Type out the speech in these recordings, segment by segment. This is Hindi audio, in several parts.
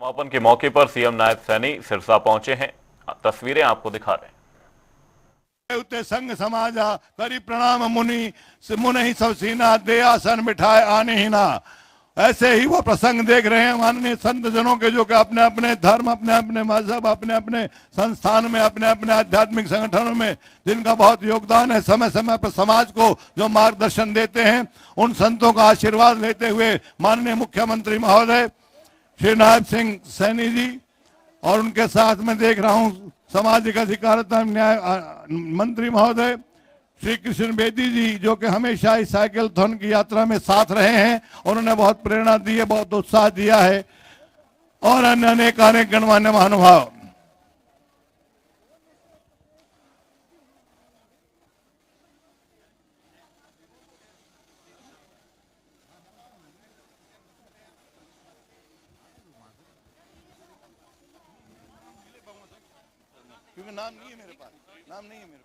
समापन के मौके पर सीएम नायब सैनी सिरसा पहुंचे हैं। तस्वीरें आपको दिखा रहे हैं। उते संग समाजा करी प्रणाम मुनि मुनि सब सीना दे आसन बिठाए आने ही ना। ऐसे ही वो प्रसंग देख रहे हैं माननीय संत जनों के, जो कि अपने अपने धर्म, अपने अपने मजहब, अपने अपने संस्थान में, अपने अपने आध्यात्मिक संगठनों में जिनका बहुत योगदान है, समय समय पर समाज को जो मार्गदर्शन देते हैं, उन संतों का आशीर्वाद लेते हुए माननीय मुख्यमंत्री महोदय श्री नायब सिंह सैनी जी और उनके साथ में देख रहा हूं सामाजिक अधिकारिता न्याय मंत्री महोदय श्री कृष्ण बेदी जी, जो कि हमेशा इस साइकिलथॉन की यात्रा में साथ रहे हैं। उन्होंने बहुत प्रेरणा दी है, बहुत उत्साह दिया है, और अन्य अनेक गणमान्य महानुभाव। क्योंकि नाम नहीं है मेरे पास, नाम नहीं है मेरे पास।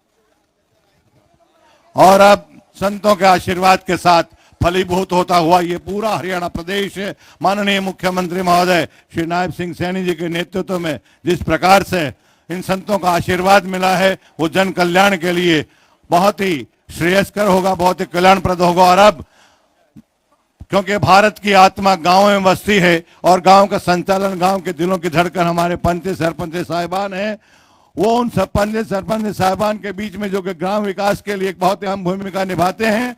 और अब संतों के आशीर्वाद के साथ फलीभूत होता हुआ ये पूरा हरियाणा प्रदेश माननीय मुख्यमंत्री महोदय श्री नायब सिंह सैनी जी के नेतृत्व में जिस प्रकार से इन संतों का आशीर्वाद मिला है, वो जन कल्याण के लिए बहुत ही श्रेयस्कर होगा, बहुत ही कल्याणप्रद होगा। और अब क्योंकि भारत की आत्मा गांव में बसती है और गांव का संचालन, गांव के दिलों की धड़कन हमारे पंच सरपंच साहिबान हैं, वो उन पंच सरपंच साहिबान के बीच में जो कि ग्राम विकास के लिए एक बहुत अहम भूमिका निभाते हैं,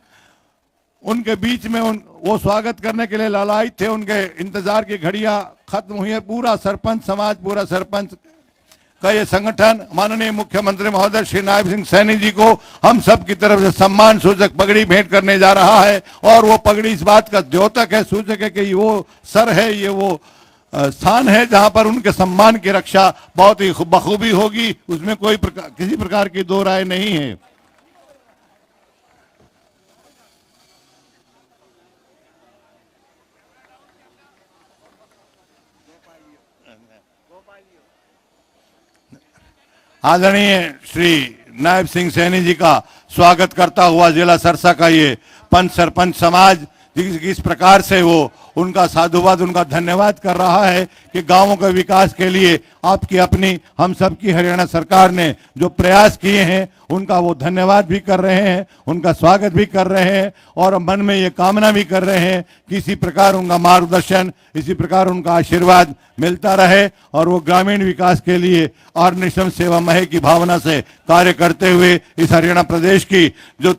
उनके बीच में वो स्वागत करने के लिए लालायित थे। उनके इंतजार की घड़ियां खत्म हुई है। पूरा सरपंच समाज, पूरा सरपंच का ये संगठन माननीय मुख्यमंत्री महोदय श्री नायब सिंह सैनी जी को हम सब की तरफ से सम्मान सूचक पगड़ी भेंट करने जा रहा है। और वो पगड़ी इस बात का द्योतक है, सूचक है कि ये वो सर है, ये वो स्थान है जहां पर उनके सम्मान की रक्षा बहुत ही बखूबी होगी। उसमें कोई किसी प्रकार की दो राय नहीं है। आदरणीय श्री नायब सिंह सैनी जी का स्वागत करता हुआ जिला सिरसा का ये पंच सरपंच समाज किस प्रकार से वो उनका साधुवाद, उनका धन्यवाद कर रहा है कि गांवों के विकास के लिए आपकी अपनी, हम सब की हरियाणा सरकार ने जो प्रयास किए हैं उनका वो धन्यवाद भी कर रहे हैं, उनका स्वागत भी कर रहे हैं और मन में ये कामना भी कर रहे हैं कि इसी प्रकार उनका मार्गदर्शन, इसी प्रकार उनका आशीर्वाद मिलता रहे और वो ग्रामीण विकास के लिए और निशम सेवा महे की भावना से कार्य करते हुए इस हरियाणा प्रदेश की जो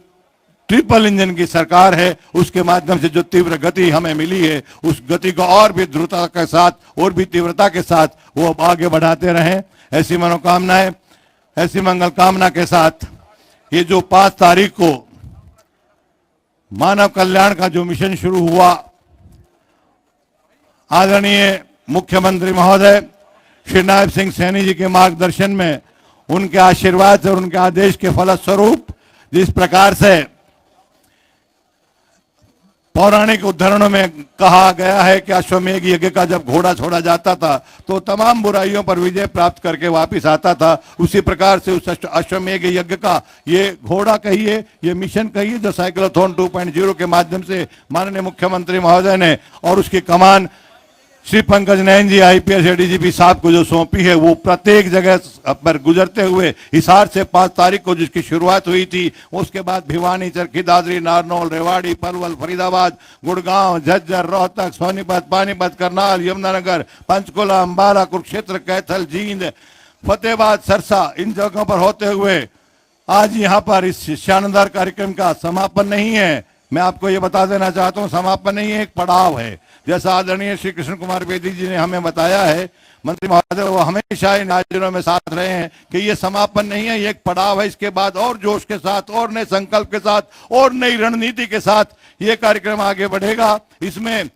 ट्रिपल इंजन की सरकार है, उसके माध्यम से जो तीव्र गति हमें मिली है, उस गति को और भी द्रुतता के साथ और भी तीव्रता के साथ वो आगे बढ़ाते रहें। ऐसी मनोकामनाएं, ऐसी मंगल कामना के साथ ये जो 5 तारीख को मानव कल्याण का जो मिशन शुरू हुआ, आदरणीय मुख्यमंत्री महोदय श्री नायब सिंह सैनी जी के मार्गदर्शन में, उनके आशीर्वाद से और उनके आदेश के फलस्वरूप जिस प्रकार से पौराणिक उद्धरणों में कहा गया है कि अश्वमेघ यज्ञ का जब घोड़ा छोड़ा जाता था तो तमाम बुराइयों पर विजय प्राप्त करके वापस आता था, उसी प्रकार से उस अश्वमेघ यज्ञ का ये घोड़ा कहिए, ये मिशन कहिए, जो साइक्लोथॉन 2.0 के माध्यम से माननीय मुख्यमंत्री महोदय ने और उसकी कमान श्री पंकज नयन जी आईपीएस एडीजीपी साहब को जो सौंपी है, वो प्रत्येक जगह पर गुजरते हुए हिसार से 5 तारीख को जिसकी शुरुआत हुई थी, उसके बाद भिवानी, चरखी दादरी, नारनौल, रेवाड़ी, पलवल, फरीदाबाद, गुड़गांव, झज्जर, रोहतक, सोनीपत, पानीपत, करनाल, यमुनानगर, पंचकुला, अंबाला, कुरुक्षेत्र, कैथल, जींद, फतेहाबाद, सरसा, इन जगहों पर होते हुए आज यहाँ पर इस शानदार कार्यक्रम का समापन नहीं है। मैं आपको ये बता देना चाहता हूँ, समापन नहीं है, एक पड़ाव है। जैसा आदरणीय श्री कृष्ण कुमार बेदी जी ने हमें बताया है, मंत्री महोदय वो हमेशा इन आयोजनों में साथ रहे हैं कि ये समापन नहीं है, ये एक पड़ाव है। इसके बाद और जोश के साथ और नए संकल्प के साथ और नई रणनीति के साथ ये कार्यक्रम आगे बढ़ेगा। इसमें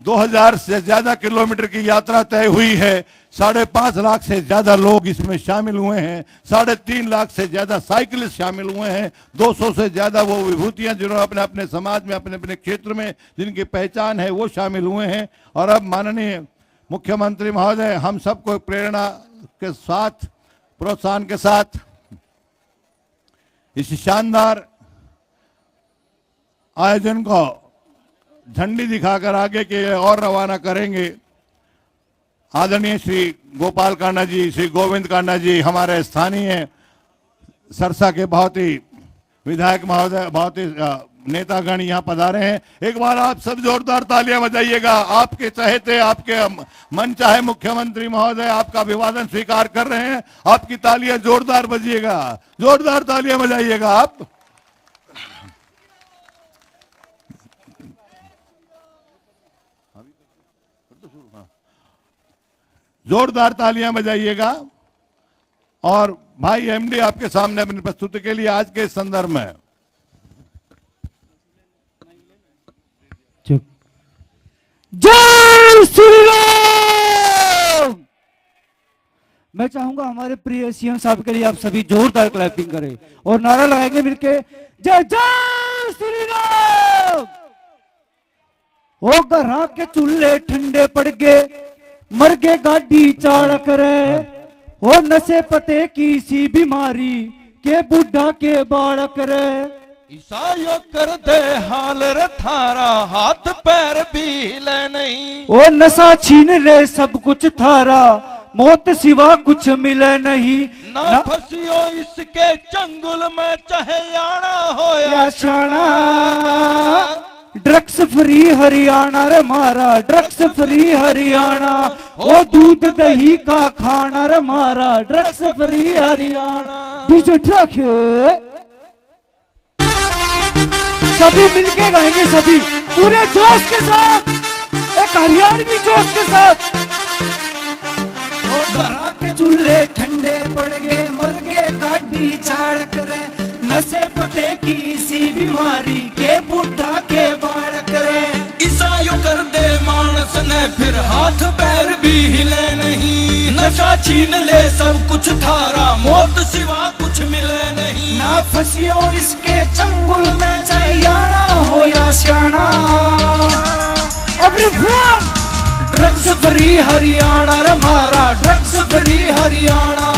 2000 से ज्यादा किलोमीटर की यात्रा तय हुई है, 5.5 लाख से ज्यादा लोग इसमें शामिल हुए हैं, 3.5 लाख से ज्यादा साइकिलिस्ट शामिल हुए हैं, 200 से ज्यादा वो विभूतियां जिन्होंने अपने अपने समाज में, अपने अपने क्षेत्र में जिनकी पहचान है, वो शामिल हुए हैं। और अब माननीय मुख्यमंत्री महोदय हम सबको प्रेरणा के साथ, प्रोत्साहन के साथ इस शानदार आयोजन को झंडी दिखाकर आगे के लिए और रवाना करेंगे। आदरणीय श्री गोपाल कांडा जी, श्री गोविंद कांडा जी, हमारे स्थानीय सरसा के बहुत ही विधायक महोदय, बहुत ही नेतागण यहाँ पधारे हैं। एक बार आप सब जोरदार तालियां बजाइएगा। आपके चहेते, आपके मन चाहे मुख्यमंत्री महोदय आपका अभिवादन स्वीकार कर रहे हैं। आपकी तालियां जोरदार बजिएगा, जोरदार तालियां बजाइएगा आप। जोरदार तालियां बजाइएगा। और भाई एमडी आपके सामने अपनी प्रस्तुति के लिए आज के संदर्भ में जय श्री राम। मैं चाहूंगा हमारे प्रिय सीएम साहब के लिए आप सभी जोरदार क्लैपिंग करें और नारा लगाएंगे मिलके, जय जय श्री राम। ओ घरा के चूल्हे ठंडे पड़ गए, मर गए गाड़ी चाड़क रे। ओ नशे पते की सी बीमारी के बुढ़ा के बाड़क रे। ईसायो कर दे हाल रे थारा, हाथ पैर भी ले नहीं। ओ नशा छीन ले सब कुछ थारा, मौत सिवा कुछ मिले नहीं। ना फंसियो इसके चंगुल में, चाहे आना हो या शाना। ड्रग्स फ्री हरियाणा रे मारा, ड्रग्स फ्री हरियाणा। ओ दूध दही का खाना रे मारा, ड्रग्स फ्री हरियाणा। बीच ट्रक सभी मिलके गाएंगे, सभी पूरे जोश के साथ, एक हरियाणवी जोश के साथ। घरा के चूल्हे ठंडे पड़ गए, मर गए गाड़ी चाड़क रे। नशे पते की सी बीमारी के बुढ़ा के बाड़क रे। ईसायो कर दे मानस ने फिर हाथ पैर भी हिले नहीं। नशा छीन ले सब कुछ थारा, मौत सिवा कुछ मिले नहीं। ना फंसियो इसके चंगुल में, चाहे आना हो या सियाना। ड्रग्स फ्री हरियाणा रे मारा, ड्रग्स फ्री हरियाणा।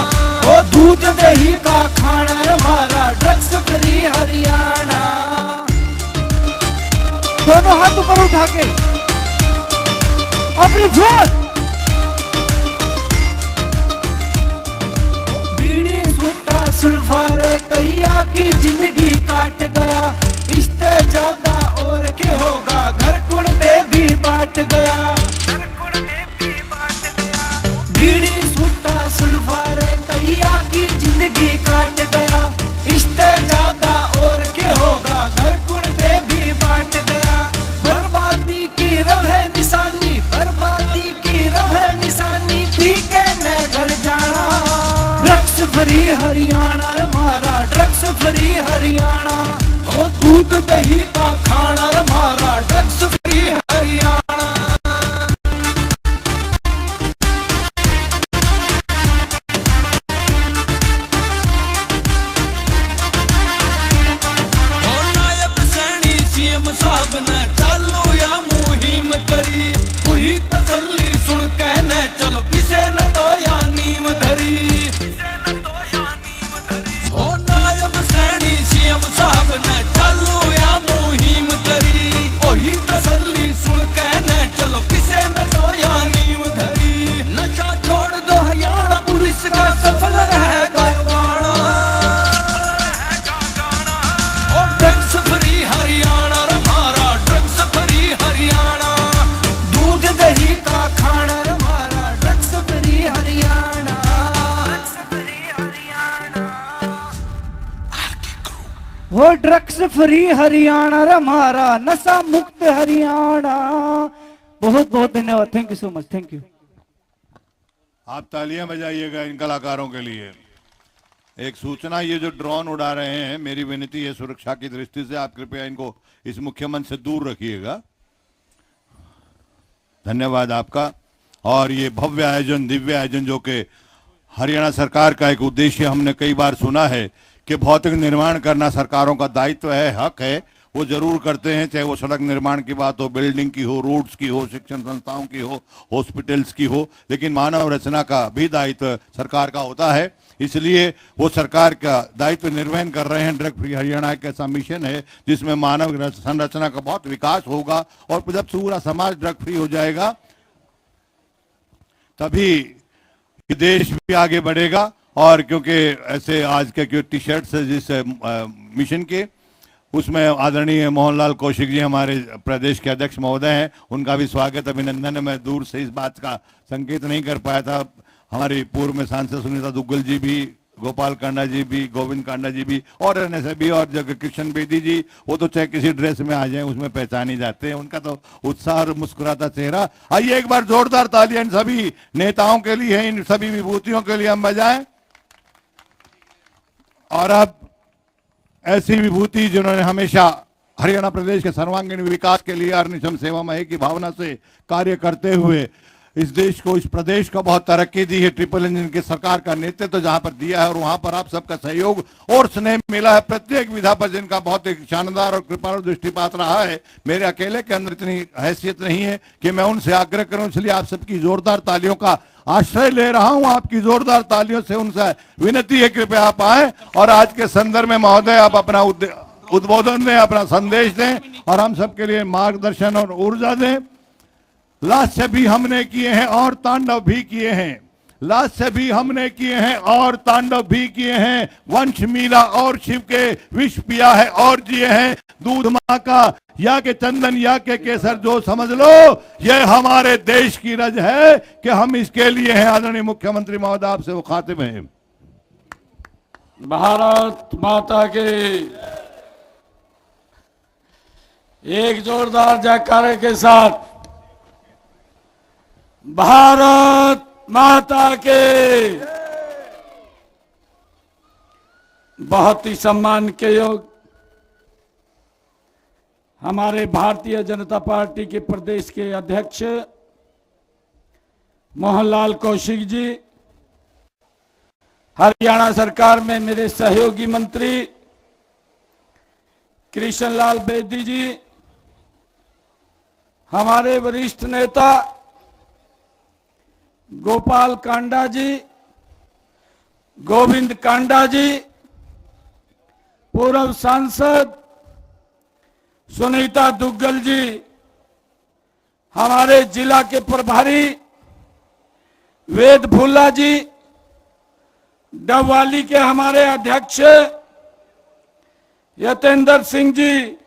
ओ दूध दही का खाना रे मारा, ड्रग्स फ्री हरियाणा। दोनों हाथ ऊपर उठा के अपनी जोर। बीड़ी सुट्टा सुल्फारे कैया की जिंदगी काट गया। इससे ज्यादा और क्या होगा, घर कुड़े भी बांट गया। बीड़ी सुट्टा सुल्फारे कैया की जिंदगी काट गया। इससे ज्यादा और क्या होगा, घर कुड़े भी बांट गया। बर्बादी की रहे निशानी, बर्बादी की रहे निशानी। ठीक है मैं घर जाना। ड्रग्स फ्री हरियाणा मारा, ड्रग्स फ्री हरियाणा। ओ दूध दही का खाना मारा, ड्रग्स फ्री हरियाणा। साहब ने चालू या मुहिम करी, वही तसल्ली सुन कहने चलो किसे न तो या नीम धरी। ओ नायब सैनी सीएम साहब ने चालू या मुहिम करी, वही तसल्ली सुन कहने चलो किसे न तो या नीम धरी। नशा छोड़ दो हरियाणा पुलिस का सफल रहेगा गाना। ओ ड्रग्स फ्री हरियाणा, दूध दही का खाना हमारा, ड्रग्स फ्री हरियाणा। वो ड्रग्स फ्री हरियाणा हमारा, नशा मुक्त हरियाणा। बहुत बहुत धन्यवाद, thank you so much, thank you. आप तालियां बजाइएगा इन कलाकारों के लिए। एक सूचना, ये जो ड्रोन उड़ा रहे हैं, मेरी विनती है सुरक्षा की दृष्टि से आप कृपया इनको इस मुख्य मंच से दूर रखिएगा। धन्यवाद आपका। और ये भव्य आयोजन, दिव्य आयोजन जो कि हरियाणा सरकार का एक उद्देश्य हमने कई बार सुना है कि भौतिक निर्माण करना सरकारों का दायित्व है, हक है, वो जरूर करते हैं, चाहे वो सड़क निर्माण की बात हो, बिल्डिंग की हो, रोड्स की हो, शिक्षण संस्थाओं की हो, हॉस्पिटल्स की हो, लेकिन मानव रचना का भी दायित्व सरकार का होता है। इसलिए वो सरकार का दायित्व निर्वहन कर रहे हैं। ड्रग फ्री हरियाणा एक ऐसा मिशन है जिसमें मानव संरचना का बहुत विकास होगा और जब पूरा समाज ड्रग फ्री हो जाएगा तभी ये देश भी आगे बढ़ेगा। और क्योंकि ऐसे आज के जो टी शर्ट्स है जिस मिशन के, उसमें आदरणीय मोहनलाल कौशिक जी हमारे प्रदेश के अध्यक्ष महोदय हैं, उनका भी स्वागत अभिनंदन है। मैं दूर से इस बात का संकेत नहीं कर पाया था। हमारी पूर्व में सांसद सुनीता दुग्गल जी भी, गोपाल कांडा जी भी, गोविंद कांडा जी भी, और एनएसए भी, और जगह कृष्ण बेदी जी, वो तो चाहे किसी ड्रेस में आ जाए उसमें पहचान ही जाते हैं। उनका तो उत्साह और मुस्कुराता चेहरा। आइए एक बार जोरदार तालियां इन सभी नेताओं के लिए, इन सभी विभूतियों के लिए हम बजाएं। और अब ऐसी विभूति जिन्होंने हमेशा हरियाणा प्रदेश के सर्वांगीण विकास के लिए अनिशम सेवा महे की भावना से कार्य करते हुए इस देश को, इस प्रदेश को बहुत तरक्की दी है। ट्रिपल इंजन की सरकार का नेतृत्व तो जहां पर दिया है और वहां पर आप सबका सहयोग और स्नेह मिला है। प्रत्येक विधा पर जिनका बहुत एक शानदार और कृपालु दृष्टिपात रहा है। मेरे अकेले के अंदर इतनी हैसियत नहीं है कि मैं उनसे आग्रह करूं, इसलिए आप सबकी जोरदार तालियों का आश्रय ले रहा हूं। आपकी जोरदार तालियों से उनसे विनती है, कृपया आप आए और आज के संदर्भ में महोदय आप अपना उद्बोधन दें, अपना संदेश दें और हम सबके लिए मार्गदर्शन और ऊर्जा दें। लास्य भी हमने किए हैं और तांडव भी किए हैं, लास्य भी हमने किए हैं और तांडव भी किए हैं। वंश मीला और शिव के विष पिया है और जिए हैं। दूध माँ का या के चंदन या के केसर जो समझ लो, यह हमारे देश की रज है कि हम इसके लिए हैं। आदरणीय मुख्यमंत्री महोदय आपसे वो खातिब हैं। भारत माता के एक जोरदार जयकारे के साथ भारत माता के। बहुत ही सम्मान के योग हमारे भारतीय जनता पार्टी के प्रदेश के अध्यक्ष मोहनलाल कौशिक जी, हरियाणा सरकार में मेरे सहयोगी मंत्री कृष्णलाल बेदी जी, हमारे वरिष्ठ नेता गोपाल कांडा जी, गोविंद कांडा जी, पूर्व सांसद सुनीता दुग्गल जी, हमारे जिला के प्रभारी वेद भुल्ला जी, डबवाली के हमारे अध्यक्ष यतेंद्र सिंह जी,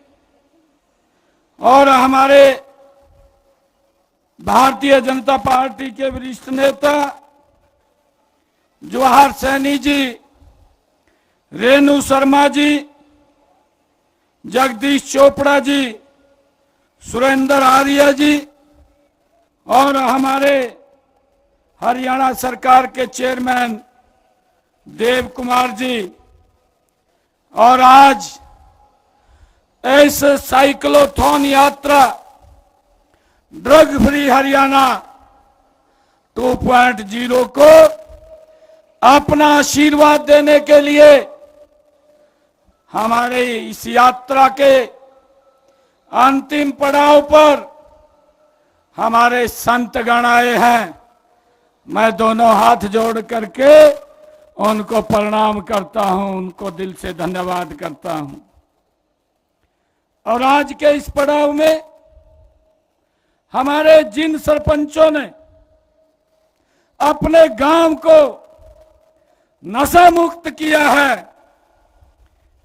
और हमारे भारतीय जनता पार्टी के वरिष्ठ नेता जवाहर सैनी जी, रेणु शर्मा जी, जगदीश चोपड़ा जी, सुरेंद्र आर्य जी, और हमारे हरियाणा सरकार के चेयरमैन देव कुमार जी। और आज इस साइक्लोथॉन यात्रा ड्रग फ्री हरियाणा 2.0 को अपना आशीर्वाद देने के लिए हमारे इस यात्रा के अंतिम पड़ाव पर हमारे संतगण आए हैं। मैं दोनों हाथ जोड़ करके उनको प्रणाम करता हूं, उनको दिल से धन्यवाद करता हूं। और आज के इस पड़ाव में हमारे जिन सरपंचों ने अपने गांव को नशा मुक्त किया है,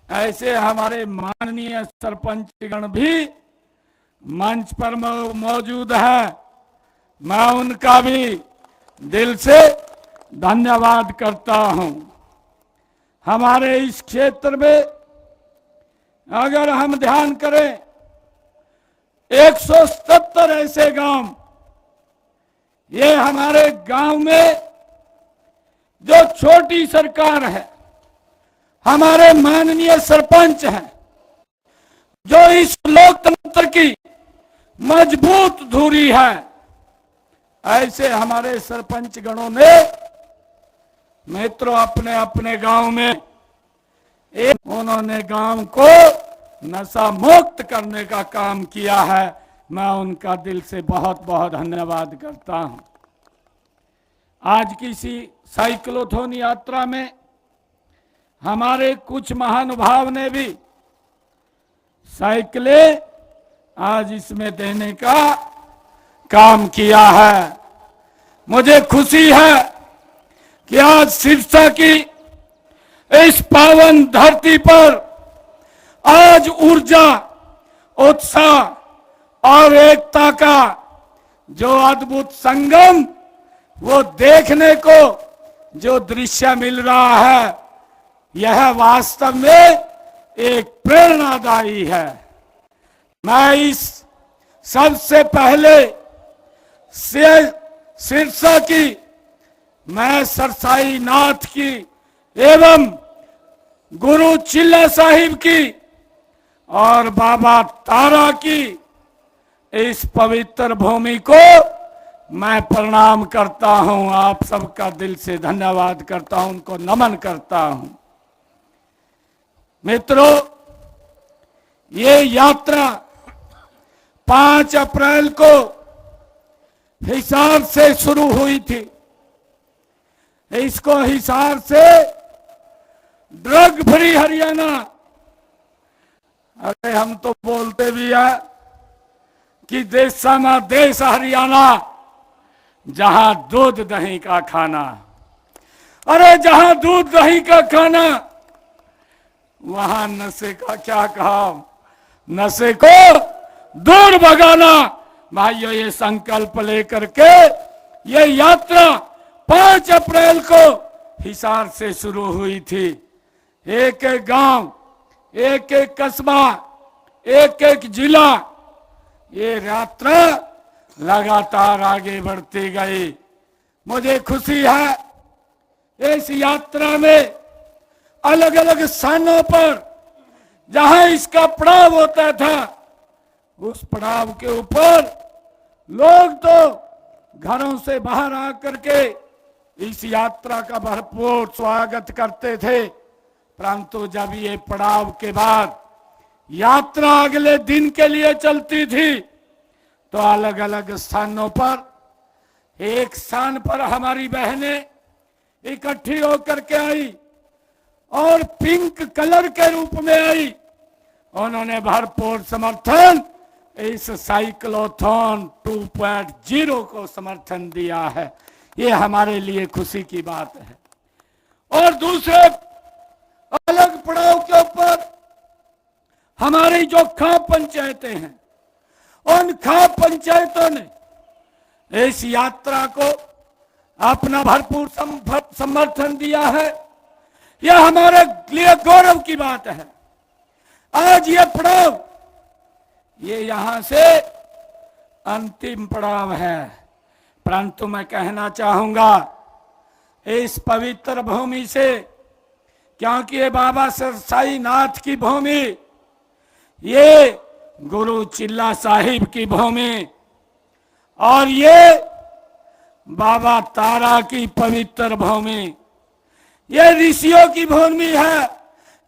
ऐसे हमारे माननीय सरपंचगण भी मंच पर मौजूद है। मैं उनका भी दिल से धन्यवाद करता हूं। हमारे इस क्षेत्र में अगर हम ध्यान करें 177 ऐसे गांव, ये हमारे गांव में जो छोटी सरकार है, हमारे माननीय सरपंच हैं, जो इस लोकतंत्र की मजबूत धुरी है, ऐसे हमारे सरपंच गणों ने मित्रों अपने अपने गांव में उन्होंने गांव को नशा मुक्त करने का काम किया है। मैं उनका दिल से बहुत बहुत धन्यवाद करता हूं। आज की इसी साइक्लोथॉन यात्रा में हमारे कुछ महानुभाव ने भी साइकिलें आज इसमें देने का काम किया है। मुझे खुशी है कि आज सिरसा की इस पावन धरती पर आज ऊर्जा, उत्साह और एकता का जो अद्भुत संगम वो देखने को जो दृश्य मिल रहा है, यह वास्तव में एक प्रेरणादायी है। मैं इस सबसे पहले सिरसा की, मैं सरसाई नाथ की एवं गुरु चिल्ला साहिब की और बाबा तारा की इस पवित्र भूमि को मैं प्रणाम करता हूं। आप सबका दिल से धन्यवाद करता हूं, उनको नमन करता हूं। मित्रों, ये यात्रा 5 अप्रैल को हिसार से शुरू हुई थी। इसको हिसार से ड्रग फ्री हरियाणा, अरे हम तो बोलते भी है कि देशा देश हरियाणा, जहां दूध दही का खाना। अरे जहां दूध दही का खाना, वहां नशे का क्या कहा, नशे को दूर भगाना। भाइयों, ये संकल्प लेकर के ये यात्रा 5 अप्रैल को हिसार से शुरू हुई थी। एक एक गांव, एक एक कस्बा, एक एक जिला, ये यात्रा लगातार आगे बढ़ती गई। मुझे खुशी है इस यात्रा में अलग अलग स्थानों पर जहां इसका पड़ाव होता था, उस पड़ाव के ऊपर लोग तो घरों से बाहर आकर के इस यात्रा का भरपूर स्वागत करते थे, परंतु जब ये पड़ाव के बाद यात्रा अगले दिन के लिए चलती थी तो अलग अलग स्थानों पर, एक स्थान पर हमारी बहनें इकट्ठी होकर के आई और पिंक कलर के रूप में आई। उन्होंने भरपूर समर्थन इस साइक्लोथॉन 2.0 को समर्थन दिया है। ये हमारे लिए खुशी की बात है। और दूसरे अलग पड़ाव के ऊपर हमारी जो खाप पंचायतें हैं, उन खाप पंचायतों ने इस यात्रा को अपना भरपूर समर्थन दिया है। यह हमारे लिए गौरव की बात है। आज ये पड़ाव, ये यहां से अंतिम पड़ाव है, परंतु मैं कहना चाहूंगा इस पवित्र भूमि से, क्योंकि ये बाबा सरसाई नाथ की भूमि, ये गुरु चिल्ला साहिब की भूमि और ये बाबा तारा की पवित्र भूमि, ये ऋषियों की भूमि है,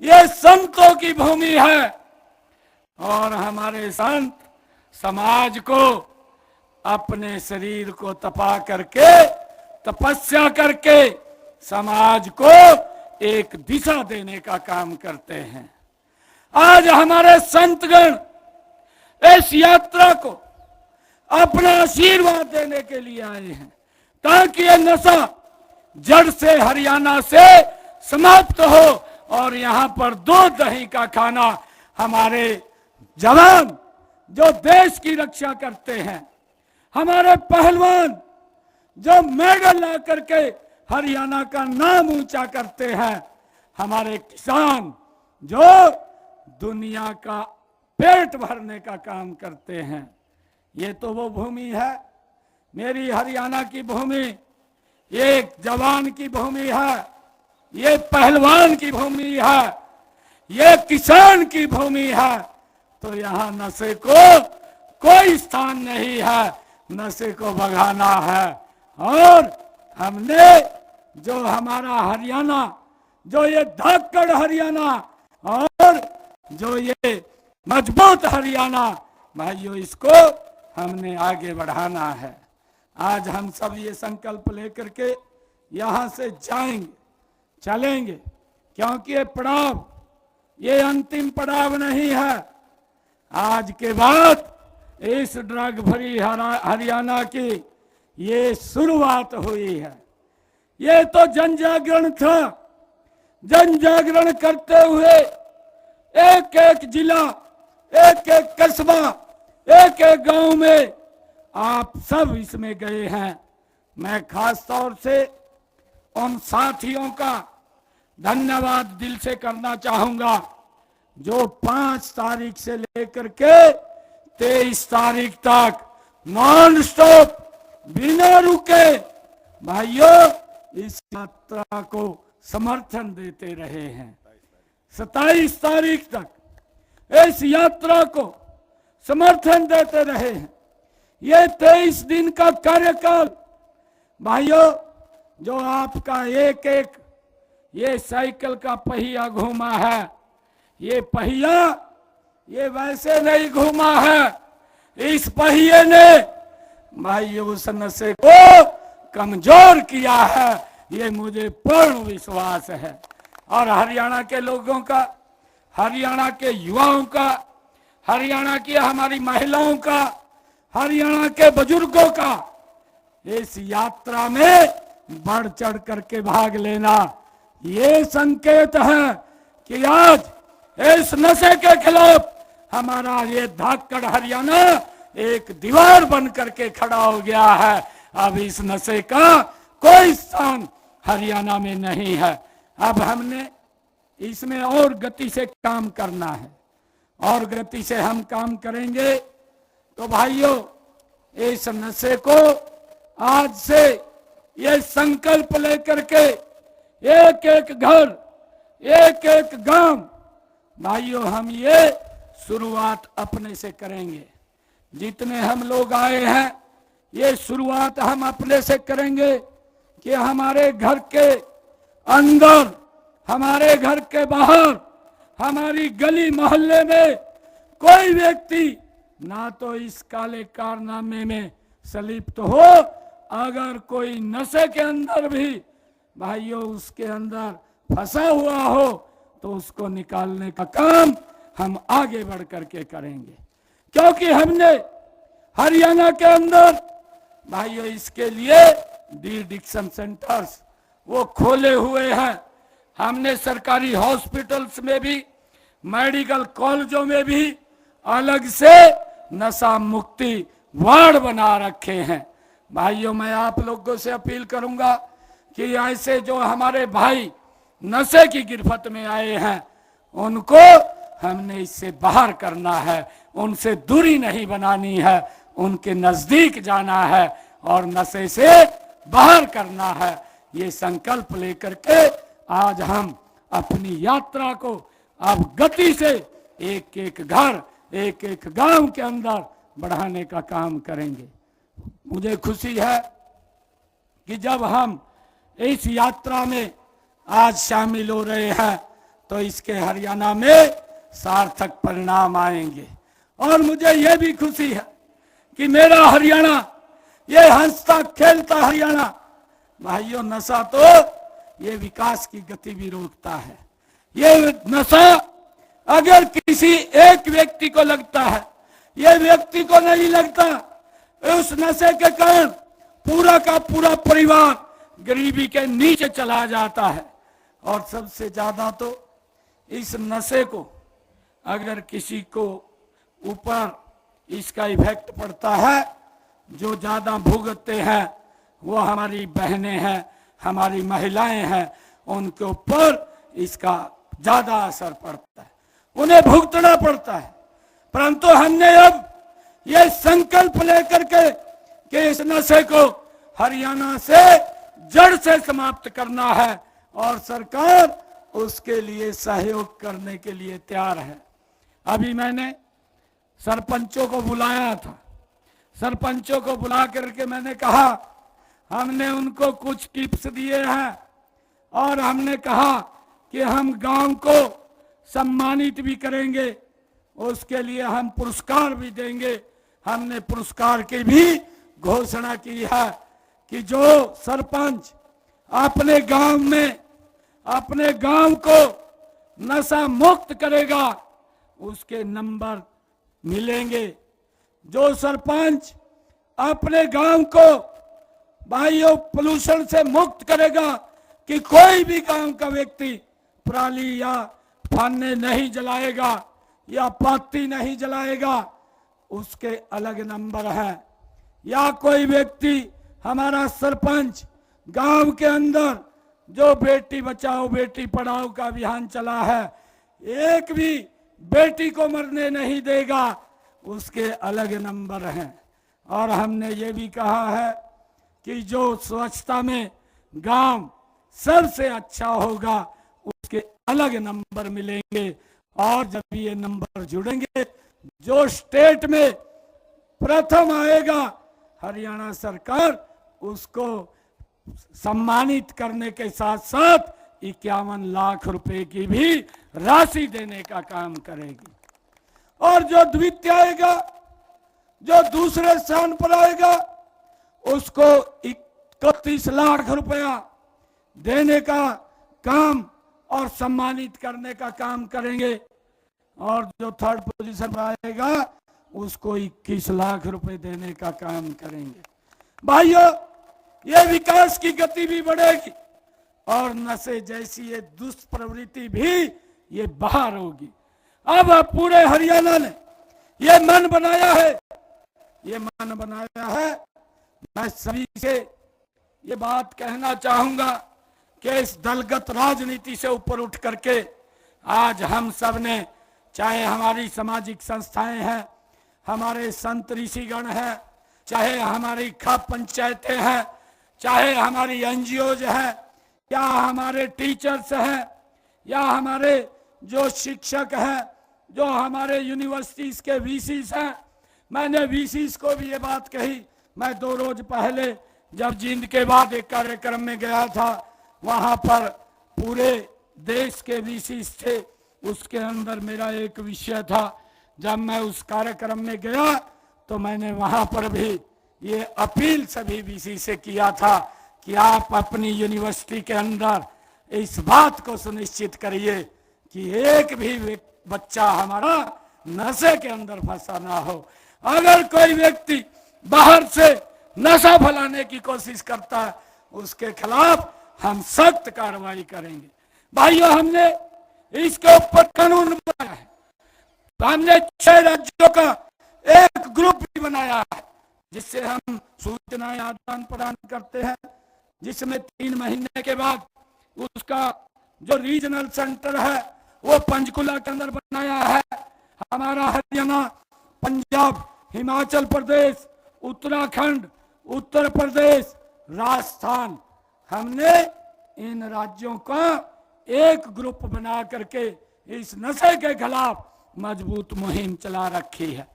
ये संतों की भूमि है। और हमारे संत समाज को अपने शरीर को तपा करके, तपस्या करके समाज को एक दिशा देने का काम करते हैं। आज हमारे संतगण इस यात्रा को अपना आशीर्वाद देने के लिए आए हैं, ताकि यह नशा जड़ से हरियाणा से समाप्त हो और यहाँ पर दूध दही का खाना हमारे जवान जो देश की रक्षा करते हैं, हमारे पहलवान जो मेडल ला करके हरियाणा का नाम ऊंचा करते हैं, हमारे किसान जो दुनिया का पेट भरने का काम करते हैं। ये तो वो भूमि है, मेरी हरियाणा की भूमि, ये जवान की भूमि है, ये पहलवान की भूमि है, ये किसान की भूमि है। तो यहाँ नशे को कोई स्थान नहीं है, नशे को भगाना है। और हमने जो हमारा हरियाणा, जो ये धाकड़ हरियाणा और जो ये मजबूत हरियाणा, भाइयों, इसको हमने आगे बढ़ाना है। आज हम सब ये संकल्प लेकर के यहाँ से जाएंगे, चलेंगे, क्योंकि ये पड़ाव, ये अंतिम पड़ाव नहीं है। आज के बाद इस ड्रग फ्री हरियाणा की ये शुरुआत हुई है। ये तो जन जागरण था। जन जागरण करते हुए एक एक जिला, एक एक कस्बा, एक एक गांव में आप सब इसमें गए हैं। मैं खास तौर से उन साथियों का धन्यवाद दिल से करना चाहूंगा जो 5 तारीख से लेकर के 23 तारीख तक नॉन स्टॉप बिना रुके भाइयों इस यात्रा को समर्थन देते रहे हैं। 27 तारीख तक इस यात्रा को समर्थन देते रहे हैं। ये 23 दिन का कार्यकाल भाइयों, जो आपका एक एक ये साइकिल का पहिया घूमा है, ये पहिया ये वैसे नहीं घूमा है। इस पहिए ने भाइयों उस नशे को कमजोर किया है, ये मुझे पूर्ण विश्वास है। और हरियाणा के लोगों का, हरियाणा के युवाओं का, हरियाणा की हमारी महिलाओं का, हरियाणा के बुजुर्गों का इस यात्रा में बढ़ चढ़ करके भाग लेना ये संकेत है कि आज इस नशे के खिलाफ हमारा ये धाकड़ हरियाणा एक दीवार बन करके खड़ा हो गया है। अब इस नशे का कोई स्थान हरियाणा में नहीं है। अब हमने इसमें और गति से काम करना है, और गति से हम काम करेंगे तो भाइयों इस नशे को आज से ये संकल्प लेकर के एक एक घर, एक एक गांव भाइयों हम ये शुरुआत अपने से करेंगे। जितने हम लोग आए हैं ये शुरुआत हम अपने से करेंगे कि हमारे घर के अंदर, हमारे घर के बाहर, हमारी गली मोहल्ले में कोई व्यक्ति ना तो इस काले कारनामे में संलिप्त हो। अगर कोई नशे के अंदर भी भाइयों उसके अंदर फंसा हुआ हो तो उसको निकालने का काम हम आगे बढ़ करके करेंगे, क्योंकि हमने हरियाणा के अंदर भाइयों इसके लिए डी डिक्शन सेंटर्स वो खोले हुए हैं। हमने सरकारी हॉस्पिटल्स में भी, मेडिकल कॉलेजों में भी अलग से नशा मुक्ति वार्ड बना रखे हैं। भाइयों मैं आप लोगों से अपील करूंगा कि ऐसे जो हमारे भाई नशे की गिरफ्त में आए हैं उनको हमने इससे बाहर करना है, उनसे दूरी नहीं बनानी है, उनके नजदीक जाना है और नशे से बाहर करना है। ये संकल्प लेकर के आज हम अपनी यात्रा को अब गति से एक एक घर, एक एक गांव के अंदर बढ़ाने का काम करेंगे। मुझे खुशी है कि जब हम इस यात्रा में आज शामिल हो रहे हैं तो इसके हरियाणा में सार्थक परिणाम आएंगे। और मुझे यह भी खुशी है कि मेरा हरियाणा, ये हंसता खेलता हरियाणा भाइयों, नशा तो ये विकास की गति भी रोकता है। ये नशा अगर किसी एक व्यक्ति को लगता है, ये व्यक्ति को नहीं लगता, उस नशे के कारण पूरा का पूरा परिवार गरीबी के नीचे चला जाता है। और सबसे ज्यादा तो इस नशे को अगर किसी को ऊपर इसका इफेक्ट पड़ता है, जो ज्यादा भुगतते हैं वो हमारी बहनें हैं, हमारी महिलाएं हैं, उनके ऊपर इसका ज्यादा असर पड़ता है, उन्हें भुगतना पड़ता है। परंतु हमने अब ये संकल्प लेकर के कि इस नशे को हरियाणा से जड़ से समाप्त करना है और सरकार उसके लिए सहयोग करने के लिए तैयार है। अभी मैंने सरपंचों को बुलाया था, सरपंचों को बुला करके मैंने कहा, हमने उनको कुछ टिप्स दिए हैं और हमने कहा कि हम गांव को सम्मानित भी करेंगे, उसके लिए हम पुरस्कार भी देंगे। हमने पुरस्कार की भी घोषणा की है कि जो सरपंच अपने गांव में अपने गांव को नशा मुक्त करेगा उसके नंबर मिलेंगे। जो सरपंच अपने गांव को भाइयों पोल्यूशन से मुक्त करेगा कि कोई भी गांव का व्यक्ति पराली या फाने नहीं जलाएगा या पाती नहीं जलाएगा, उसके अलग नंबर है। या कोई व्यक्ति, हमारा सरपंच गांव के अंदर जो बेटी बचाओ बेटी पढ़ाओ का अभियान चला है, एक भी बेटी को मरने नहीं देगा, उसके अलग नंबर हैं। और हमने ये भी कहा है कि जो स्वच्छता में गांव सबसे अच्छा होगा उसके अलग नंबर मिलेंगे। और जब ये नंबर जुड़ेंगे, जो स्टेट में प्रथम आएगा हरियाणा सरकार उसको सम्मानित करने के साथ साथ 51 लाख रुपए की भी राशि देने का काम करेगी। और जो द्वितीय आएगा, जो दूसरे स्थान पर आएगा, उसको 31 लाख रुपया देने का काम और सम्मानित करने का काम करेंगे। और जो थर्ड पोजीशन पर आएगा उसको 21 लाख रुपए देने का काम करेंगे। भाइयों, ये विकास की गति भी बढ़ेगी और नशे जैसी ये दुष्प्रवृत्ति भी ये बाहर होगी। अब पूरे हरियाणा ने ये मन बनाया है, मैं सभी से ये बात कहना चाहूंगा कि इस दलगत राजनीति से ऊपर उठ करके आज हम सब ने, चाहे हमारी सामाजिक संस्थाएं हैं, हमारे संत ऋषिगण हैं, चाहे हमारी खाप पंचायतें हैं, चाहे हमारी एनजीओज हैं, या हमारे टीचर्स हैं, या हमारे जो शिक्षक हैं, जो हमारे यूनिवर्सिटीज के वीसीस हैं। मैंने वीसीस को भी ये बात कही। मैं 2 रोज पहले जब जींद के बाद एक कार्यक्रम में गया था, वहां पर पूरे देश के वीसीस थे, उसके अंदर मेरा एक विषय था। जब मैं उस कार्यक्रम में गया तो मैंने वहां पर भी ये अपील सभी वीसी से किया था कि आप अपनी यूनिवर्सिटी के अंदर इस बात को सुनिश्चित करिए कि एक भी बच्चा हमारा नशे के अंदर फंसा ना हो। अगर कोई व्यक्ति बाहर से नशा फैलाने की कोशिश करता है, उसके खिलाफ हम सख्त कार्रवाई करेंगे। भाइयों, हमने इसके ऊपर कानून बनाया है। हमने 6 राज्यों का एक ग्रुप भी बनाया है जिससे हम सूचनाएं आदान प्रदान करते हैं, जिसमें 3 महीने के बाद उसका जो रीजनल सेंटर है वो पंचकुला के अंदर बनाया है। हमारा हरियाणा, पंजाब, हिमाचल प्रदेश, उत्तराखंड, उत्तर प्रदेश, राजस्थान, हमने इन राज्यों का एक ग्रुप बना करके इस नशे के खिलाफ मजबूत मुहिम चला रखी है।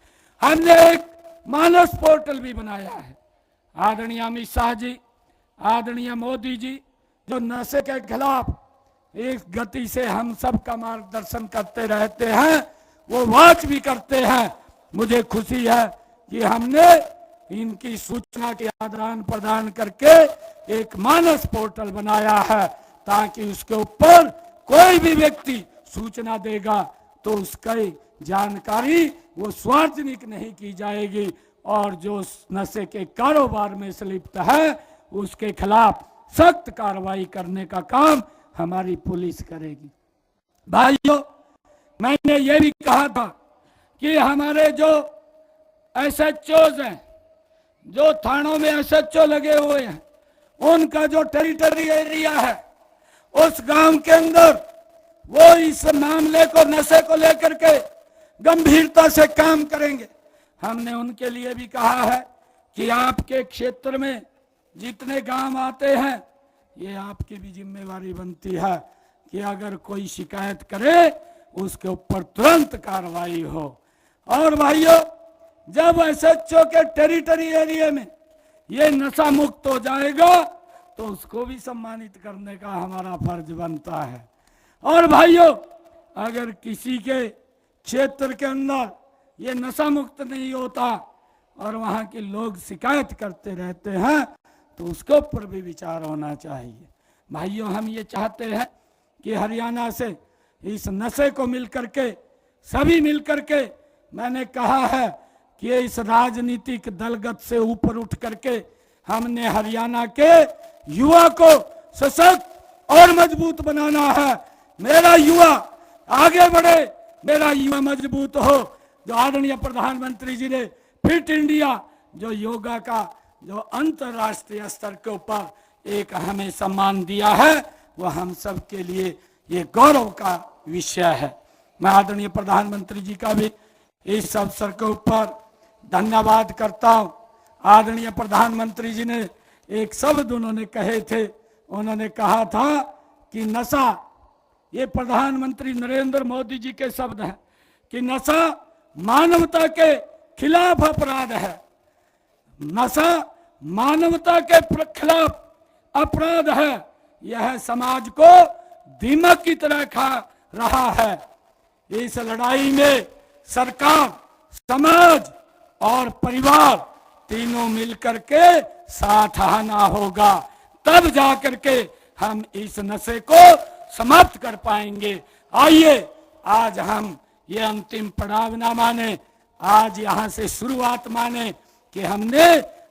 हमने एक मानस पोर्टल भी बनाया है। आदरणीय अमित शाह जी, आदरणीय मोदी जी जो नशे के खिलाफ एक गति से हम सब का मार्गदर्शन करते रहते हैं, वो वॉच भी करते हैं। मुझे खुशी है कि हमने इनकी सूचना के आदान प्रदान करके एक मानस पोर्टल बनाया है, ताकि उसके ऊपर कोई भी व्यक्ति सूचना देगा तो उसकी जानकारी वो सार्वजनिक नहीं की जाएगी, और जो नशे के कारोबार में संलिप्त है उसके खिलाफ सख्त कार्रवाई करने का काम हमारी पुलिस करेगी। भाइयों, मैंने ये भी कहा था कि हमारे जो एसएचओज हैं, जो थानों में एसएचओ लगे हुए हैं, उनका जो टेरिटरी एरिया है उस गांव के अंदर वो इस मामले को, नशे को लेकर के गंभीरता से काम करेंगे। हमने उनके लिए भी कहा है कि आपके क्षेत्र में जितने गांव आते हैं, ये आपकी भी जिम्मेवारी बनती है कि अगर कोई शिकायत करे उसके ऊपर तुरंत कार्रवाई हो। और भाइयों, जब एसएचओ के टेरिटरी एरिया में ये नशा मुक्त हो जाएगा तो उसको भी सम्मानित करने का हमारा फर्ज बनता है। और भाइयों, अगर किसी के क्षेत्र के अंदर ये नशा मुक्त नहीं होता और वहाँ के लोग शिकायत करते रहते हैं तो उसके ऊपर भी विचार होना चाहिए। भाइयों, हम ये चाहते हैं कि हरियाणा से इस नशे को मिलकर के, सभी मिलकर के, मैंने कहा है कि इस राजनीतिक दलगत से ऊपर उठ करके हमने हरियाणा के युवा को सशक्त और मजबूत बनाना है। मेरा युवा आगे बढ़े, मेरा युवा मजबूत हो। जो आदरणीय प्रधानमंत्री जी ने फिट इंडिया जो योगा का जो अंतर्राष्ट्रीय स्तर के ऊपर एक हमें सम्मान दिया है, वो हम सब के लिए ये गौरव का विषय है। मैं आदरणीय प्रधानमंत्री जी का भी इस अवसर के ऊपर धन्यवाद करता हूँ। आदरणीय प्रधानमंत्री जी ने एक शब्द उन्होंने कहे थे, उन्होंने कहा था कि नशा, ये प्रधानमंत्री नरेंद्र मोदी जी के शब्द हैं कि नशा मानवता के खिलाफ अपराध है, नशा मानवता के खिलाफ अपराध है। यह समाज को दीमक की तरह खा रहा है। इस लड़ाई में सरकार, समाज और परिवार तीनों मिलकर के साथ आना होगा, तब जाकर के हम इस नशे को समाप्त कर पाएंगे। आइए आज हम ये अंतिम पड़ाव ना माने, आज यहाँ से शुरुआत माने कि हमने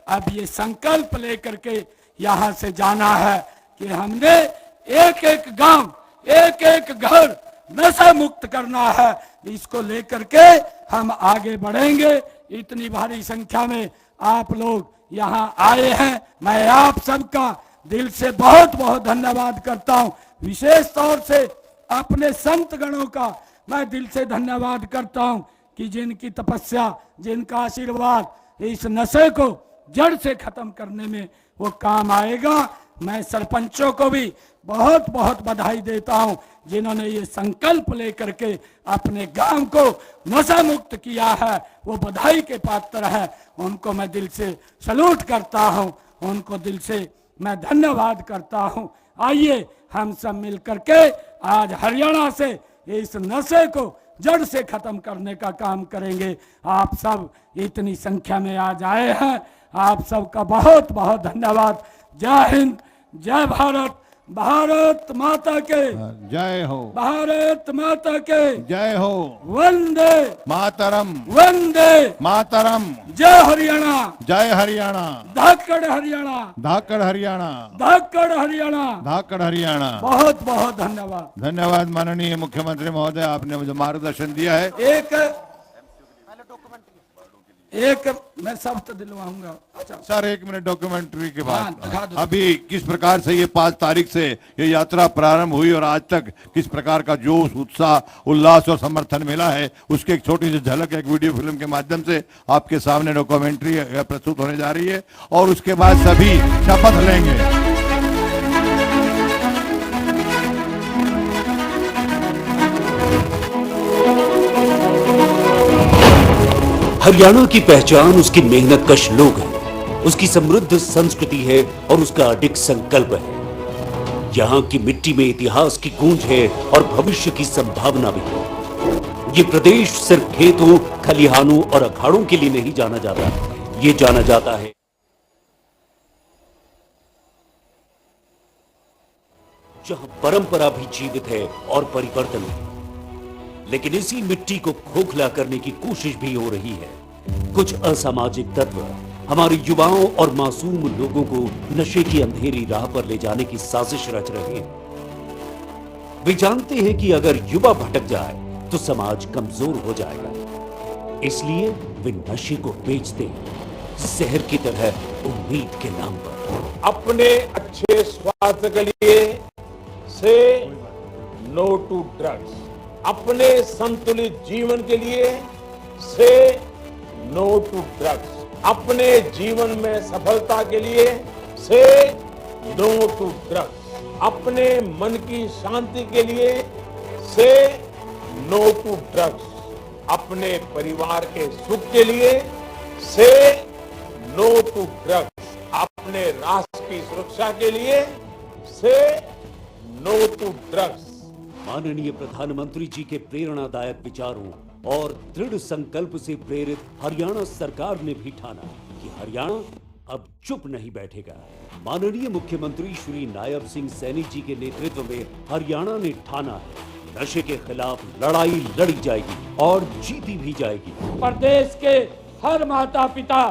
अब ये संकल्प लेकर के यहाँ से जाना है कि हमने एक एक गांव, एक एक घर नशा मुक्त करना है। इसको लेकर के हम आगे बढ़ेंगे। इतनी भारी संख्या में आप लोग यहाँ आए हैं, मैं आप सबका दिल से बहुत बहुत धन्यवाद करता हूँ। विशेष तौर से अपने संत गणों का मैं दिल से धन्यवाद करता हूँ कि जिनकी तपस्या, जिनका आशीर्वाद इस नशे को जड़ से खत्म करने में वो काम आएगा। मैं सरपंचों को भी बहुत बहुत बधाई देता हूं जिन्होंने ये संकल्प लेकर के अपने गांव को नशा मुक्त किया है, वो बधाई के पात्र है। उनको मैं दिल से सैल्यूट करता हूं, उनको दिल से मैं धन्यवाद करता हूं। आइए हम सब मिलकर के आज हरियाणा से इस नशे को जड़ से खत्म करने का काम करेंगे। आप सब इतनी संख्या में आज आए हैं, आप सबका बहुत बहुत धन्यवाद। जय हिंद, जय भारत, भारत माता के जय हो, भारत माता के जय हो, वंदे मातरम, वंदे मातरम, जय हरियाणा, जय हरियाणा, धाकड़ हरियाणा, धाकड़ हरियाणा, धाकड़ हरियाणा, धाकड़ हरियाणा। बहुत बहुत धन्यवाद। धन्यवाद माननीय मुख्यमंत्री महोदय, आपने मुझे मार्गदर्शन दिया है। एक मैं सब तो दिलवाऊंगा। अच्छा सर, 1 मिनट डॉक्यूमेंट्री के हाँ, दिखा बाद दो। अभी किस प्रकार से ये 5 तारीख से ये यात्रा प्रारंभ हुई और आज तक किस प्रकार का जोश, उत्साह, उल्लास और समर्थन मिला है, उसकी एक छोटी सी झलक एक वीडियो फिल्म के माध्यम से आपके सामने डॉक्यूमेंट्री प्रस्तुत होने जा रही है और उसके बाद सभी शपथ लेंगे। हरियाणा की पहचान उसकी मेहनतकश लोग हैं, उसकी समृद्ध संस्कृति है और उसका अडिग संकल्प है। यहाँ की मिट्टी में इतिहास की गूंज है और भविष्य की संभावना भी है। ये प्रदेश सिर्फ खेतों, खलिहानों और अखाड़ों के लिए नहीं जाना जाता, ये जाना जाता है जहां परंपरा भी जीवित है और परिवर्तन है। लेकिन इसी मिट्टी को खोखला करने की कोशिश भी हो रही है। कुछ असामाजिक तत्व हमारे युवाओं और मासूम लोगों को नशे की अंधेरी राह पर ले जाने की साजिश रच रहे हैं। वे जानते हैं कि अगर युवा भटक जाए तो समाज कमजोर हो जाएगा, इसलिए वे नशे को बेचते हैं, जहर की तरह उम्मीद के नाम पर। अपने अच्छे स्वास्थ्य के लिए से नो टू ड्रग्स, अपने संतुलित जीवन के लिए से नो टू ड्रग्स, अपने जीवन में सफलता के लिए से नो टू ड्रग्स, अपने मन की शांति के लिए से नो टू ड्रग्स, अपने परिवार के सुख के लिए से नो टू ड्रग्स, अपने राष्ट्र की सुरक्षा के लिए से नो टू ड्रग्स। माननीय प्रधानमंत्री जी के प्रेरणादायक विचारों और दृढ़ संकल्प से प्रेरित हरियाणा सरकार ने भी ठाना कि हरियाणा अब चुप नहीं बैठेगा। माननीय मुख्यमंत्री श्री नायब सिंह सैनी जी के नेतृत्व में हरियाणा ने ठाना है नशे के खिलाफ लड़ाई लड़ी जाएगी और जीती भी जाएगी। प्रदेश के हर माता पिता,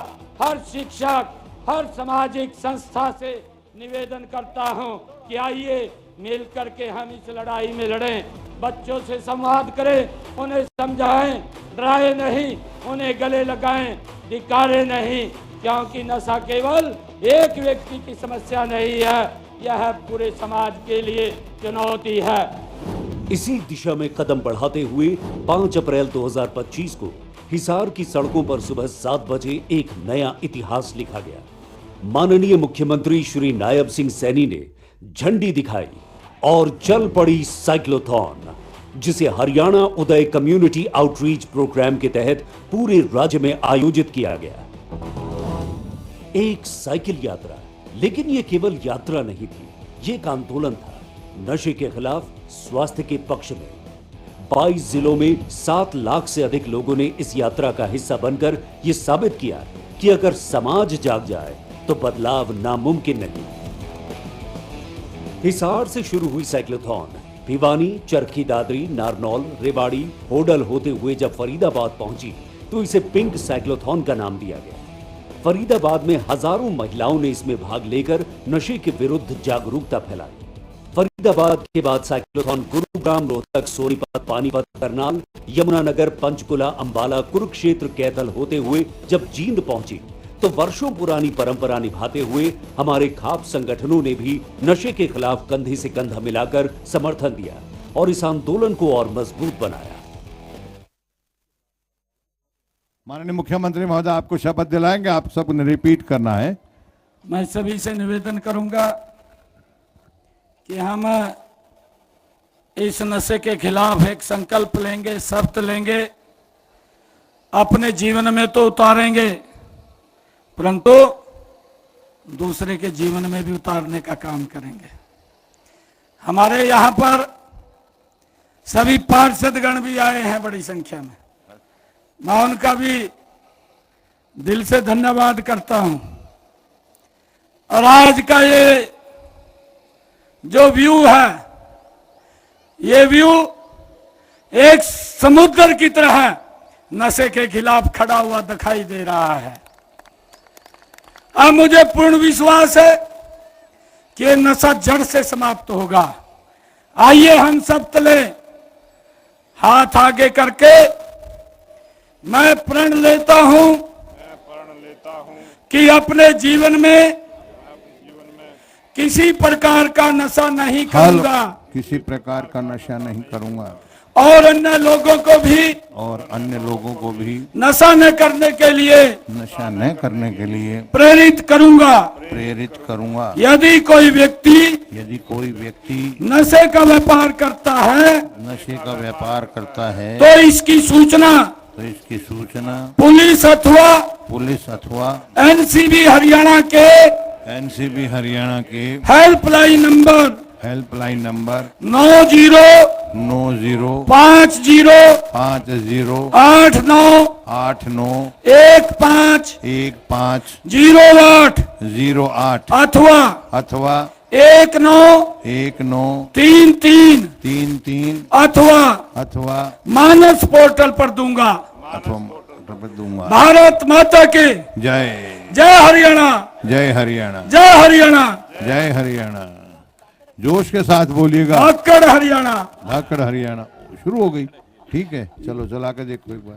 हर शिक्षक, हर सामाजिक संस्था से निवेदन करता हूं कि आइए मिल करके हम इस लड़ाई में लड़ें, बच्चों से संवाद करें, उन्हें समझाएं, डराए नहीं, उन्हें गले लगाएं, धिक्कारे नहीं, क्योंकि नशा केवल एक व्यक्ति की समस्या नहीं है, यह पूरे समाज के लिए चुनौती है। इसी दिशा में कदम बढ़ाते हुए 5 अप्रैल 2025 को हिसार की सड़कों पर सुबह 7 बजे एक नया इतिहास लिखा गया। माननीय मुख्यमंत्री श्री नायब सिंह सैनी ने झंडी दिखाई और चल पड़ी साइक्लोथॉन, जिसे हरियाणा उदय कम्युनिटी आउटरीच प्रोग्राम के तहत पूरे राज्य में आयोजित किया गया। एक साइकिल यात्रा, लेकिन यह केवल यात्रा नहीं थी, ये एक आंदोलन था नशे के खिलाफ, स्वास्थ्य के पक्ष में। 22 जिलों में 7 लाख से अधिक लोगों ने इस यात्रा का हिस्सा बनकर यह साबित किया कि अगर समाज जाग जाए तो बदलाव नामुमकिन नहीं। हिसार से शुरू हुई साइक्लोथॉन भिवानी, चरखी दादरी, नारनौल, रेवाड़ी, होडल होते हुए जब फरीदाबाद पहुंची तो इसे पिंक साइक्लोथॉन का नाम दिया गया। फरीदाबाद में हजारों महिलाओं ने इसमें भाग लेकर नशे के विरुद्ध जागरूकता फैलाई। फरीदाबाद के बाद साइक्लोथॉन गुरुग्राम, रोहतक, सोनीपत, पानीपत, करनाल, यमुनानगर, पंचकुला, अंबाला, कुरुक्षेत्र, कैथल होते हुए जब जींद पहुंची तो वर्षों पुरानी परंपरा निभाते हुए हमारे खाप संगठनों ने भी नशे के खिलाफ कंधे से कंधा मिलाकर समर्थन दिया और इस आंदोलन को और मजबूत बनाया। माननीय मुख्यमंत्री महोदय आपको शपथ दिलाएंगे, आप सबको रिपीट करना है। मैं सभी से निवेदन करूंगा कि हम इस नशे के खिलाफ एक संकल्प लेंगे, शर्त लेंगे, अपने जीवन में तो उतारेंगे, परंतु दूसरे के जीवन में भी उतारने का काम करेंगे। हमारे यहाँ पर सभी पार्षदगण भी आए हैं बड़ी संख्या में, मैं उनका भी दिल से धन्यवाद करता हूं। और आज का ये जो व्यू है, ये व्यू एक समुद्र की तरह नशे के खिलाफ खड़ा हुआ दिखाई दे रहा है। अब मुझे पूर्ण विश्वास है कि ये नशा जड़ से समाप्त होगा। आइए हम सब तले हाथ आगे करके मैं प्रण लेता हूं कि अपने जीवन में किसी प्रकार का नशा नहीं करूंगा, किसी प्रकार का नशा नहीं करूंगा और अन्य लोगों को भी नशा न करने के लिए प्रेरित करूंगा। यदि कोई व्यक्ति नशे का व्यापार करता है तो इसकी सूचना पुलिस अथवा एनसीबी हरियाणा के हेल्पलाइन नंबर 90 50 89 15 08 अथवा 19 33 अथवा मानस पोर्टल पर दूंगा। भारत माता के जय। जय हरियाणा, जय हरियाणा, जय हरियाणा, जय हरियाणा। जोश के साथ बोलिएगा। धाकड़ हरियाणा, धाकड़ हरियाणा शुरू हो गई। ठीक है, चलो चला के देखो एक बार।